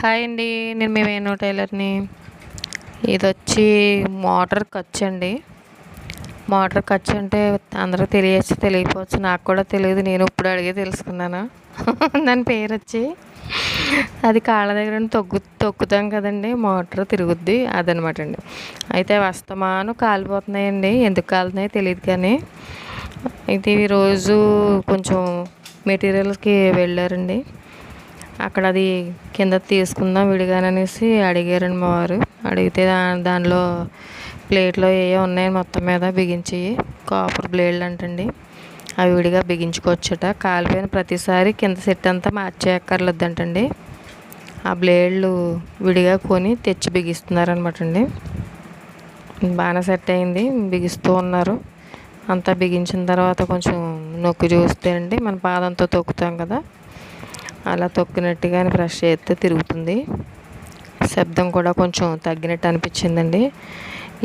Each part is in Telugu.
హాయ్ అండి. నేను మీ వేణు టైలర్ని. ఇదొచ్చి మోటార్ ఖర్చు అండి. మోటార్ ఖర్చు అంటే అందరికి తెలియకపోవచ్చు. నాకు కూడా తెలియదు. నేను ఇప్పుడు అడిగే తెలుసుకున్నాను. దాని పేరు వచ్చి అది కాళ్ళ దగ్గర తొక్కుతాం కదండి, మోటార్ తిరుగుద్ది అదనమాట అండి. అయితే వస్తమాను కాలిపోతున్నాయండి. ఎందుకు కాలుతున్నాయో తెలియదు కానీ అయితే ఈరోజు కొంచెం మెటీరియల్స్కి వెళ్ళారండి. అక్కడ అది కింద తీసుకుందాం విడిగాననేసి అడిగారండి మా వారు. అడిగితే దానిలో ప్లేట్లో ఏవో ఉన్నాయి మొత్తం మీద బిగించి, కాపర్ బ్లేడ్లు అంటండి. అవి విడిగా బిగించుకోవచ్చట. కాలిపోయిన ప్రతిసారి కింద సెట్ అంతా మార్చేయక్కర్లేదంటండి. ఆ బ్లేడ్లు విడిగా కొని తెచ్చి బిగిస్తున్నారనమాట అండి. బాగానే సెట్ అయింది, బిగిస్తూ ఉన్నారు. అంతా బిగించిన తర్వాత కొంచెం నొక్కి చూస్తే అండి, మన పాదంతో తొక్కుతాం కదా, అలా తొక్కినట్టుగానే బ్రష్ చేస్తే తిరుగుతుంది. శబ్దం కూడా కొంచెం తగ్గినట్టు అనిపించిందండి.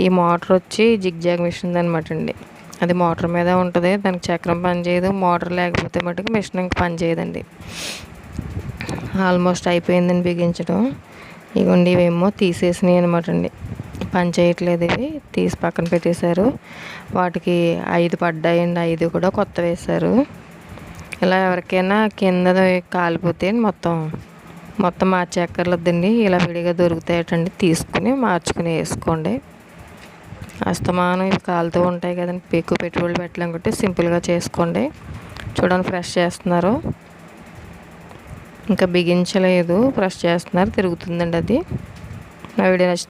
ఈ మోటార్ వచ్చి జిగ్జాగ్ మిషన్ అనమాట అండి. అది మోటార్ మీద ఉంటుంది. దానికి చక్రం పనిచేయదు. మోటార్ లేకపోతే మటుకు మిషన్ ఇంక పనిచేయదండి. ఆల్మోస్ట్ అయిపోయిందండి బిగించడం. ఇగోండి ఇవేమో తీసేసినాయి అనమాట అండి. పని చేయట్లేదు. ఇవి తీసి పక్కన పెట్టేశారు. వాటికి 5 పడ్డాయండి. 5 కూడా కొత్త వేశారు. ఇలా ఎవరికైనా కింద కాలిపోతే మొత్తం మార్చేక్కర్లేదండి. ఇలా విడిగా దొరుకుతాయటండి. తీసుకుని మార్చుకుని వేసుకోండి. అస్తమానం ఇవి కాలుతూ ఉంటాయి కదండి, ఎక్కువ పెట్టుబడులు పెట్టాలనుకుంటే సింపుల్గా చేసుకోండి. చూడండి, ఫ్రెష్ చేస్తున్నారు. ఇంకా బిగించలేదు, ఫ్రెష్ చేస్తున్నారు. తిరుగుతుందండి అది. నా వీడియో నచ్చితే